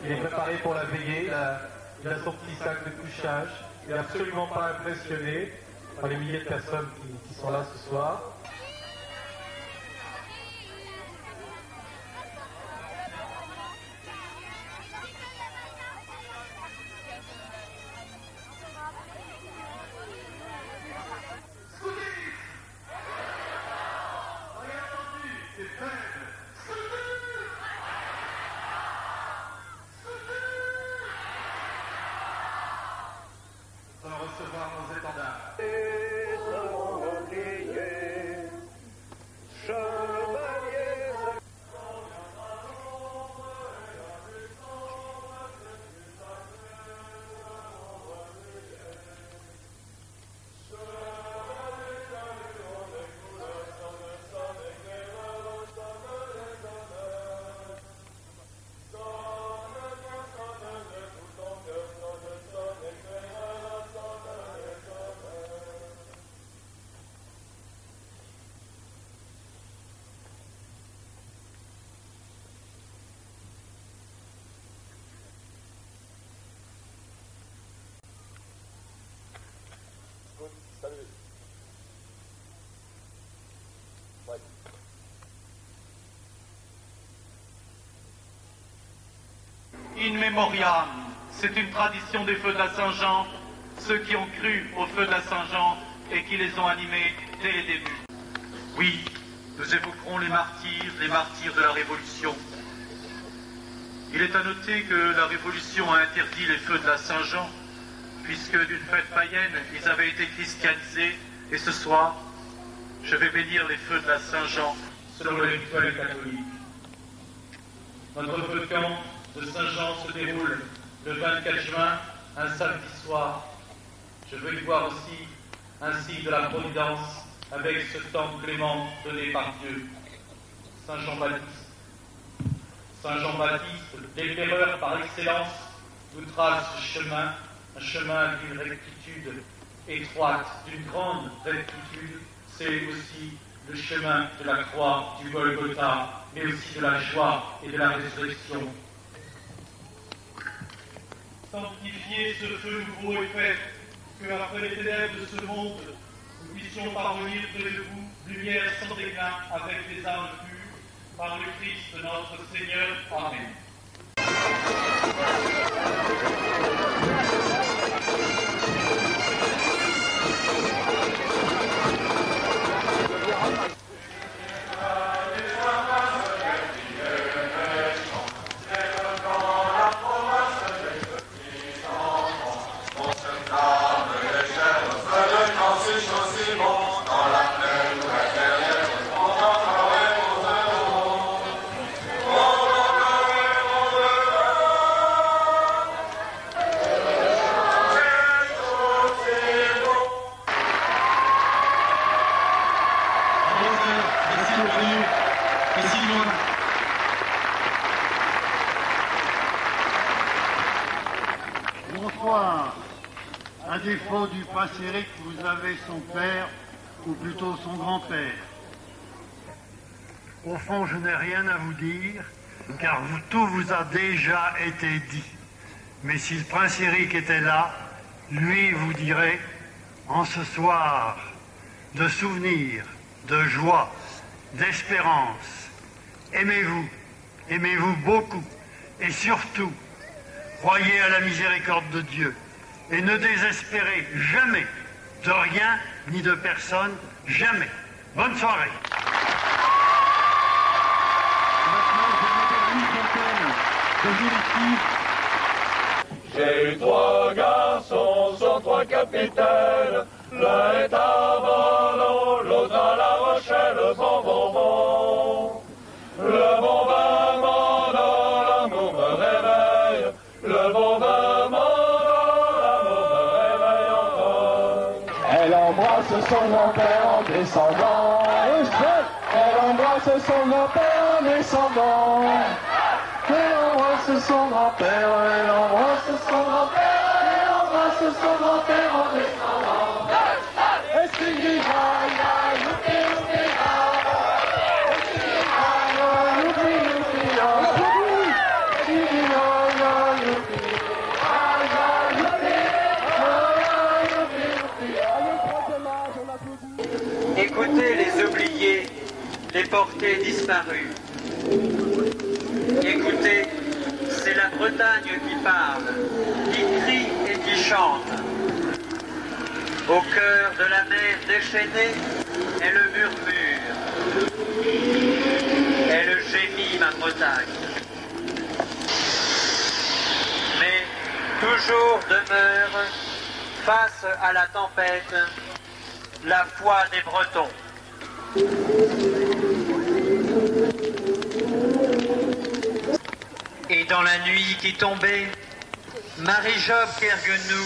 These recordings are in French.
Il est préparé pour la veillée, il a son petit sac de couchage. Il n'est absolument pas impressionné par les milliers de personnes qui sont là ce soir. Recevoir nos étendards. Salut. Ouais. In memoriam, c'est une tradition des feux de la Saint-Jean, ceux qui ont cru aux feux de la Saint-Jean et qui les ont animés dès les débuts. Oui, nous évoquerons les martyrs de la Révolution. Il est à noter que la Révolution a interdit les feux de la Saint-Jean, puisque d'une fête païenne, ils avaient été christianisés, et ce soir, je vais bénir les feux de la Saint-Jean selon le rituel catholique. Notre feu de camp de Saint-Jean se déroule le 24 juin, un samedi soir. Je veux y voir aussi un signe de la providence avec ce temps clément donné par Dieu. Saint Jean-Baptiste, l'éclaireur par excellence, nous trace ce chemin, un chemin d'une rectitude étroite, d'une grande rectitude. C'est aussi le chemin de la croix, du Golgotha, mais aussi de la joie et de la résurrection. Sanctifiez ce feu nouveau et fait que, après les ténèbres de ce monde, nous puissions parvenir près de vous, lumière sans déclin, avec les âmes pures, par le Christ notre Seigneur. Amen. Bonsoir. À défaut du prince Éric, vous avez son père, ou plutôt son grand-père. Au fond, je n'ai rien à vous dire, car tout vous a déjà été dit. Mais si le prince Éric était là, lui vous dirait, en ce soir de souvenirs, de joie, d'espérance, aimez-vous beaucoup, et surtout, croyez à la miséricorde de Dieu et ne désespérez jamais de rien ni de personne, jamais. Bonne soirée. J'ai eu 3 garçons, sont 3 capitaines. L'un est à Bordeaux, l'autre à La Rochelle. Bon, bon, bon. Le bon vin m'endort, l'amour me réveille. Le bon vin m'endort, l'amour me réveille encore. Elle embrasse son grand-père en descendant. Elle embrasse son grand-père en descendant. Elle embrasse son grand-père, elle embrasse son grand-père, elle embrasse son grand-père en descendant. Est-ce qu'il dit aïe, youpi, youpi, est-ce qu'il dit aïe, youpi, youpi, disparu. Écoutez, c'est la Bretagne qui parle, qui crie et qui chante. Au cœur de la mer déchaînée, elle murmure. Elle gémit, ma Bretagne. Mais toujours demeure, face à la tempête, la foi des Bretons. Et dans la nuit qui tombait, Marie-Job Kerguenou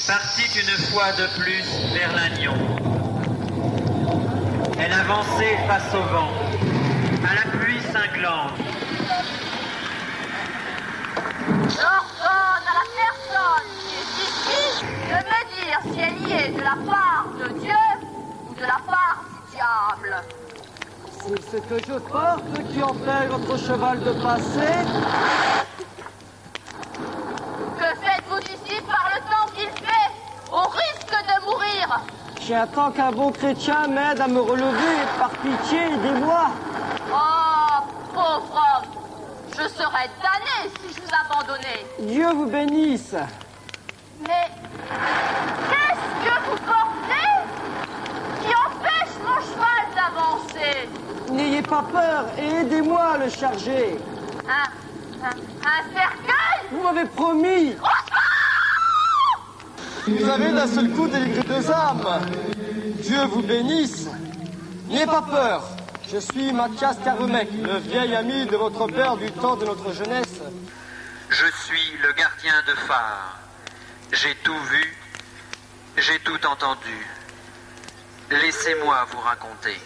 partit une fois de plus vers Lannion. Elle avançait face au vent, à la pluie cinglante. J'ordonne à la personne qui est ici de me dire si elle y est de la part de Dieu ou de la part du diable. C'est ce que je porte qui empêche votre cheval de passer. Que faites-vous ici par le temps qu'il fait, au risque de mourir? J'attends qu'un bon chrétien m'aide à me relever. Par pitié, aidez-moi. Oh, pauvre homme, je serais damné si je vous abandonnais. Dieu vous bénisse. Mais qu'est-ce que vous portez qui empêche mon cheval d'avancer? N'ayez pas peur et aidez-moi à le charger. Un cercueil? Vous m'avez promis. Vous avez d'un seul coup délivré 2 âmes. Dieu vous bénisse. N'ayez pas peur. Je suis Mathias Carumec, le vieil ami de votre père du temps de notre jeunesse. Je suis le gardien de phare. J'ai tout vu, j'ai tout entendu. Laissez-moi vous raconter.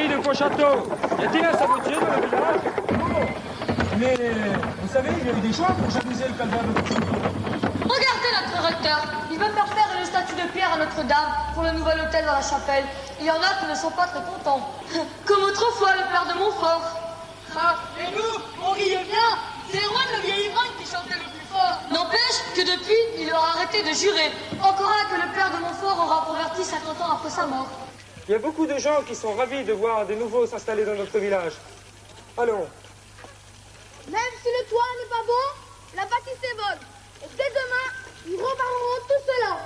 Marie de Pontchâteau. Y a-t-il un sabotier dans le village? Mais vous savez, il y a eu des choix pour jalouser le calvaire de Pontchâteau. Regardez notre recteur. Il veut faire faire une statue de pierre à Notre-Dame pour le nouvel hôtel dans la chapelle. Il y en a qui ne sont pas très contents. Comme autrefois le père de Montfort. Ah, et nous, on riait bien. C'est Erwan le vieil ivrogne qui chantait le plus fort. N'empêche que depuis, il aura arrêté de jurer. Encore un que le père de Montfort aura converti 50 ans après sa mort. Il y a beaucoup de gens qui sont ravis de voir des nouveaux s'installer dans notre village. Allons. Même si le toit n'est pas bon, la bâtisse est bonne. Et dès demain, nous reparlerons tout cela.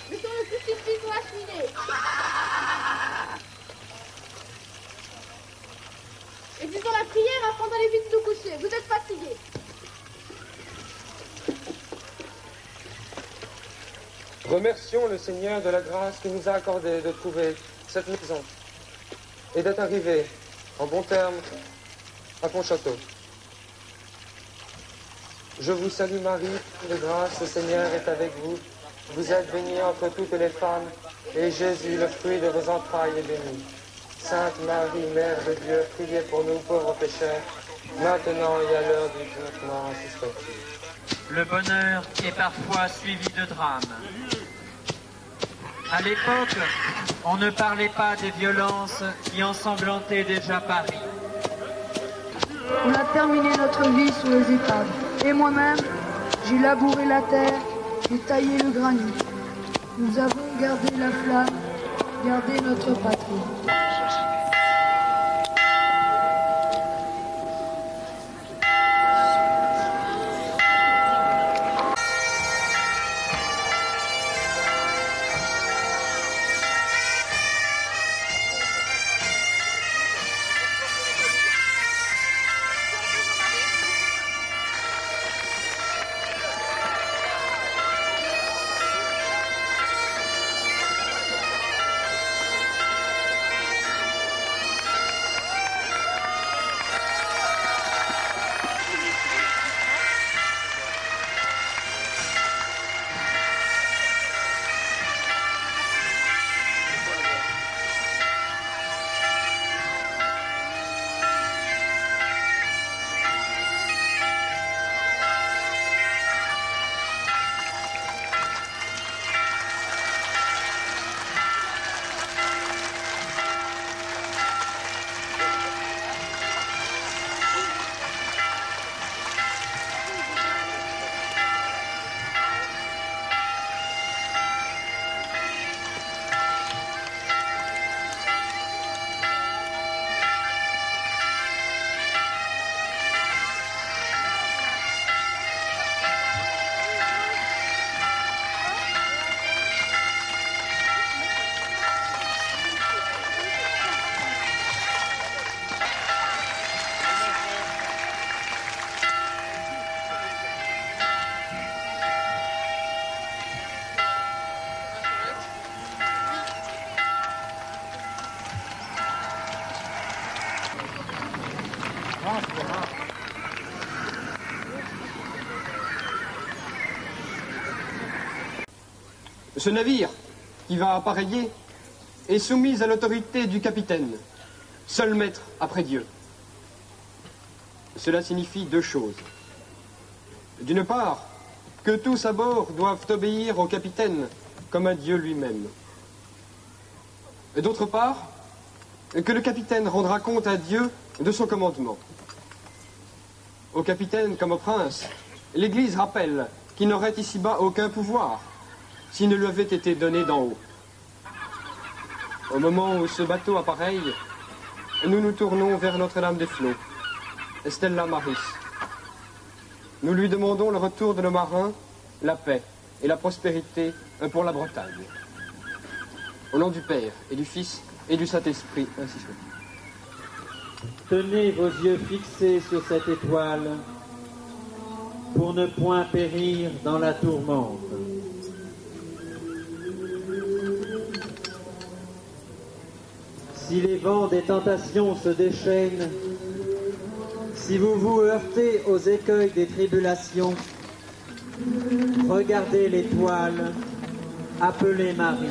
Mettons le crucifix sur la cheminée. Et disons la prière afin d'aller vite nous coucher. Vous êtes fatigués. Remercions le Seigneur de la grâce qu'il nous a accordé de trouver cette maison et d'être arrivé en bon terme à Pontchâteau. Je vous salue Marie, de grâce, le Seigneur est avec vous. Vous êtes bénie entre toutes les femmes, et Jésus, le fruit de vos entrailles, est béni. Sainte Marie, Mère de Dieu, priez pour nous pauvres pécheurs, maintenant et à l'heure du jugement, ainsi soit-il. Le bonheur est parfois suivi de drame. À l'époque, on ne parlait pas des violences qui ensanglantaient déjà Paris. On a terminé notre vie sur les étables. Et moi-même, j'ai labouré la terre, j'ai taillé le granit. Nous avons gardé la flamme, gardé notre patrie. Ce navire qui va appareiller est soumis à l'autorité du capitaine, seul maître après Dieu. Cela signifie deux choses. D'une part, que tous à bord doivent obéir au capitaine comme à Dieu lui-même. Et d'autre part, que le capitaine rendra compte à Dieu de son commandement. Au capitaine comme au prince, l'Église rappelle qu'il n'aurait ici-bas aucun pouvoir s'il ne lui avait été donné d'en haut. Au moment où ce bateau appareille, nous nous tournons vers Notre-Dame des Flots, Stella Maris. Nous lui demandons le retour de nos marins, la paix et la prospérité pour la Bretagne. Au nom du Père et du Fils et du Saint-Esprit, ainsi soit. Tenez vos yeux fixés sur cette étoile pour ne point périr dans la tourmente. Si les vents des tentations se déchaînent, si vous vous heurtez aux écueils des tribulations, regardez l'étoile appelez Marie.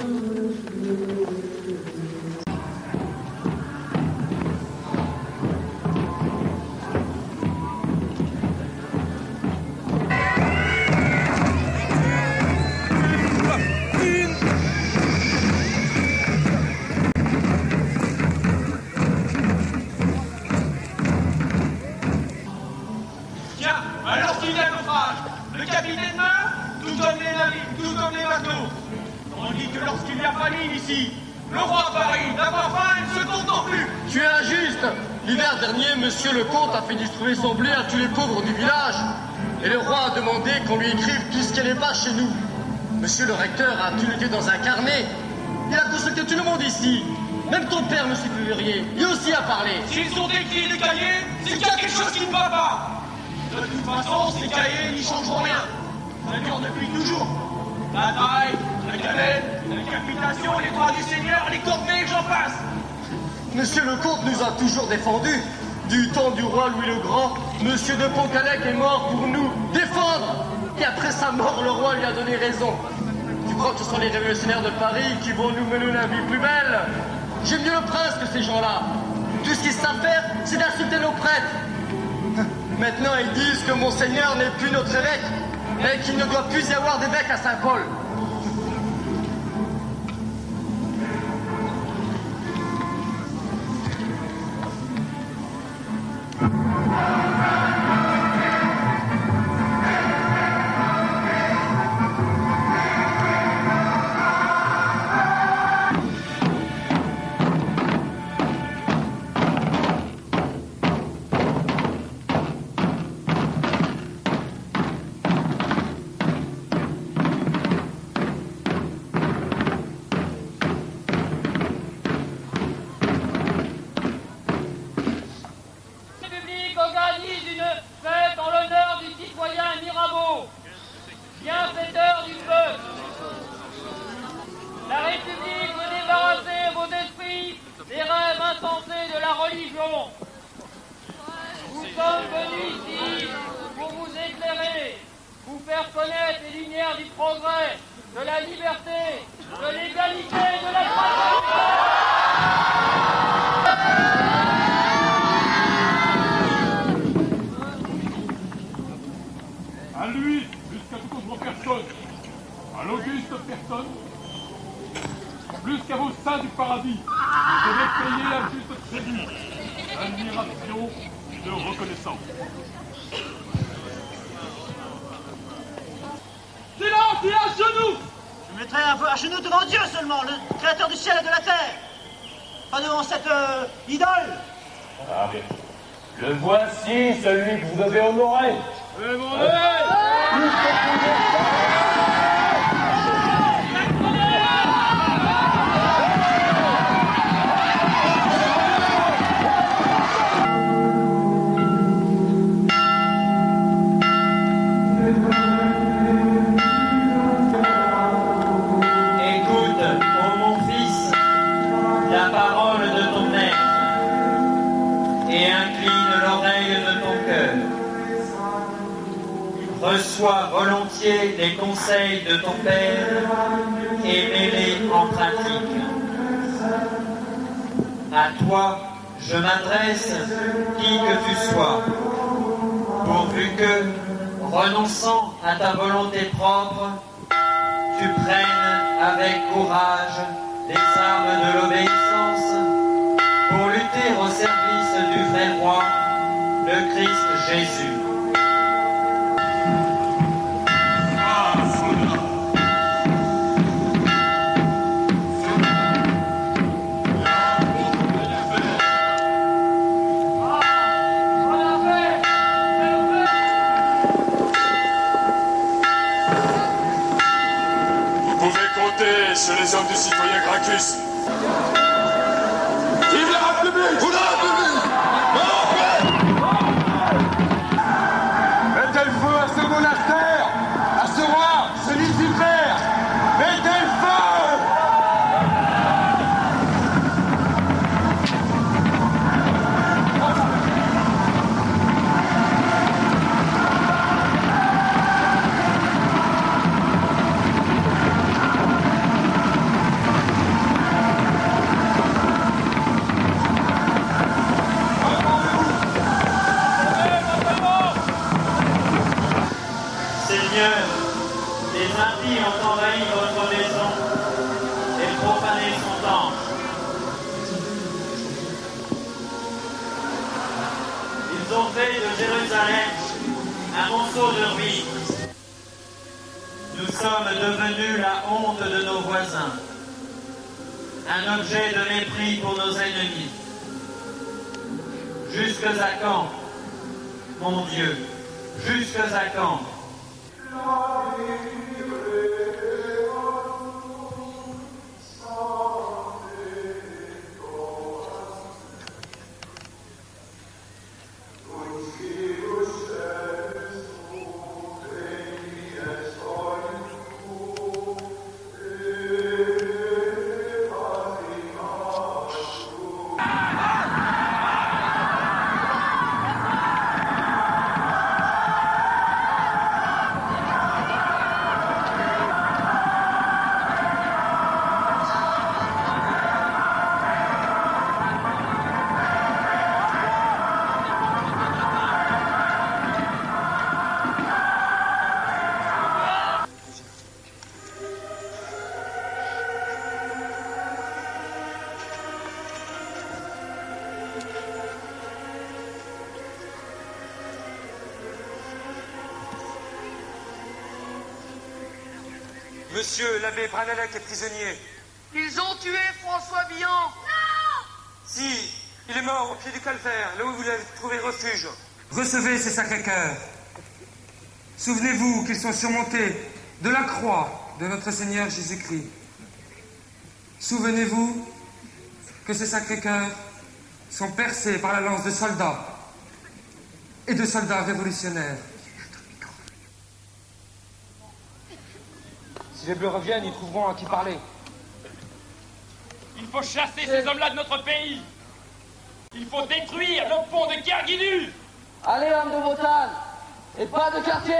Monsieur le comte a fait distribuer son blé à tous les pauvres du village. Et le roi a demandé qu'on lui écrive tout ce qui n'est pas chez nous. Monsieur le recteur a tout noté dans un carnet. Il a consulté tout le monde ici. Même ton père, monsieur Février, lui aussi a parlé. S'ils sont écrits des cahiers, c'est qu'il y a quelque chose qui ne va pas. De toute façon, ces cahiers n'y changeront rien. Ça dure depuis toujours. La taille, la galette, la décapitation, les droits du Seigneur, les corvées, j'en passe. Monsieur le comte nous a toujours défendus. Du temps du roi Louis le Grand, monsieur de Pontcallec est mort pour nous défendre. Et après sa mort, le roi lui a donné raison. Tu crois que ce sont les révolutionnaires de Paris qui vont nous mener la vie plus belle? J'aime mieux le prince que ces gens-là. Tout ce qu'ils savent faire, c'est d'insulter nos prêtres. Maintenant, ils disent que Monseigneur n'est plus notre évêque, mais qu'il ne doit plus y avoir d'évêque à Saint-Paul. Le voici, celui que vous devez honorer. Écoute, ô mon fils, la parole de ton maître et incline l'oreille de ton cœur. Reçois volontiers les conseils de ton père et mets-les en pratique. À toi, je m'adresse, qui que tu sois, pourvu que, renonçant à ta volonté propre, tu prennes avec courage les armes de l'obéissance pour lutter au service du vrai roi, le Christ Jésus. Sur les hommes du citoyen Gracchus. Vive la République! Vive la République! Jérusalem un monceau de ruines. Nous sommes devenus la honte de nos voisins, un objet de mépris pour nos ennemis. Jusque à quand, mon Dieu, jusque à quand? Monsieur l'abbé Branalec est prisonnier. Ils ont tué François Villon. Non! Si, il est mort au pied du calvaire, là où vous l'avez trouvé refuge. Recevez ces Sacré-Cœurs. Souvenez-vous qu'ils sont surmontés de la croix de notre Seigneur Jésus-Christ. Souvenez-vous que ces Sacré-Cœurs sont percés par la lance de soldats et de soldats révolutionnaires. Si les Bleus reviennent, ils trouveront à qui parler. Il faut chasser ces hommes-là de notre pays. Il faut détruire le pont de Kerguidu. Allez, homme de montagne, et pas de quartier.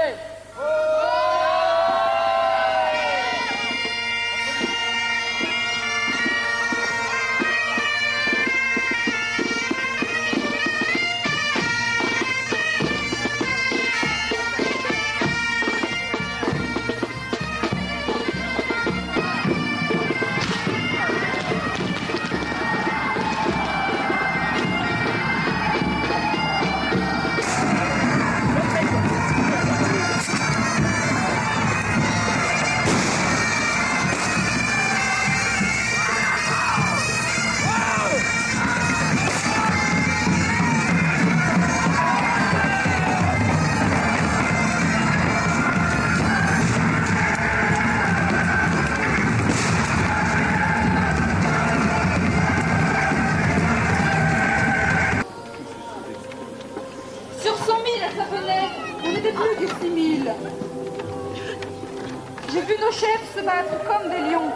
J'ai vu nos chefs se battre comme des lions.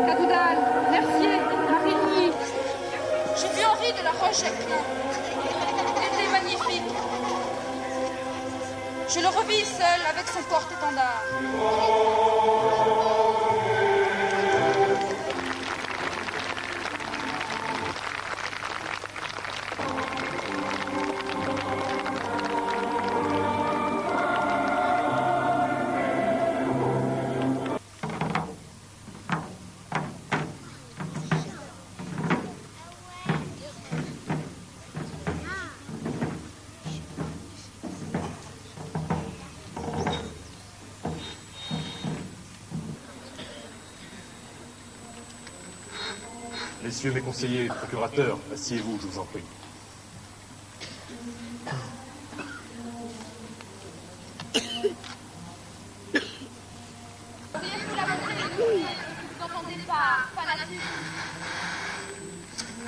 Cadoudal, Mercier, Marigny. J'ai vu Henri de la Roche-Jacquelin. Il était magnifique. Je le revis seul avec son porte-étendard. Messieurs mes conseillers, procurateurs, asseyez-vous, je vous en prie.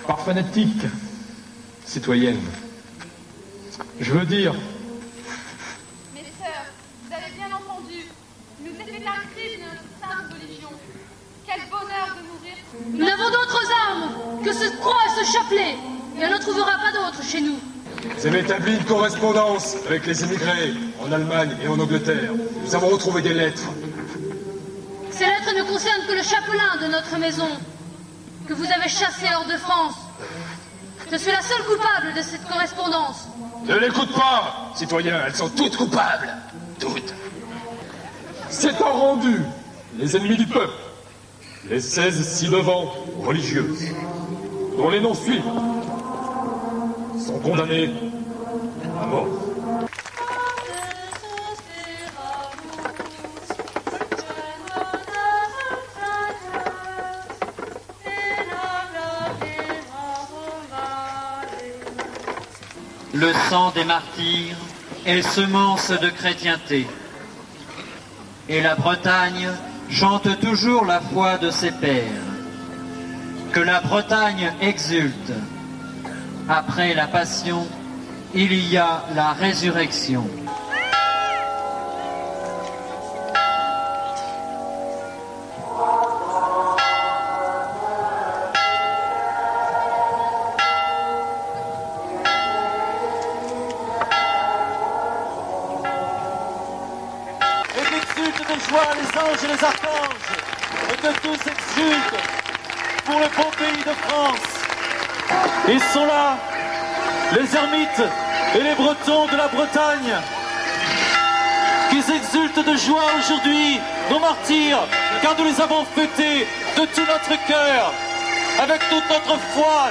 Par fanatique, citoyenne, je veux dire... Mes sœurs, vous avez bien entendu, nous était un crime de notre sainte religion. Quel bonheur de mourir. Nous n'avons d'autres armes que cette croix et ce chapelet, et on n'en trouvera pas d'autres chez nous. Vous avez établi une correspondance avec les émigrés en Allemagne et en Angleterre. Nous avons retrouvé des lettres. Ces lettres ne concernent que le chapelain de notre maison, que vous avez chassé hors de France. Je suis la seule coupable de cette correspondance. Ne l'écoute pas, citoyens, elles sont toutes coupables. Toutes. C'est un rendu. Les ennemis du peuple, les 16 ci-devant religieuses, dont les noms suivent, sont condamnés à mort. Le sang des martyrs est semence de chrétienté. Et la Bretagne chante toujours la foi de ses pères. Que la Bretagne exulte. Après la passion, il y a la résurrection. Les anges et les archanges, et que tous exultent pour le beau pays de France. Ils sont là, les ermites et les Bretons de la Bretagne, qui exultent de joie aujourd'hui, nos martyrs, car nous les avons fêtés de tout notre cœur, avec toute notre foi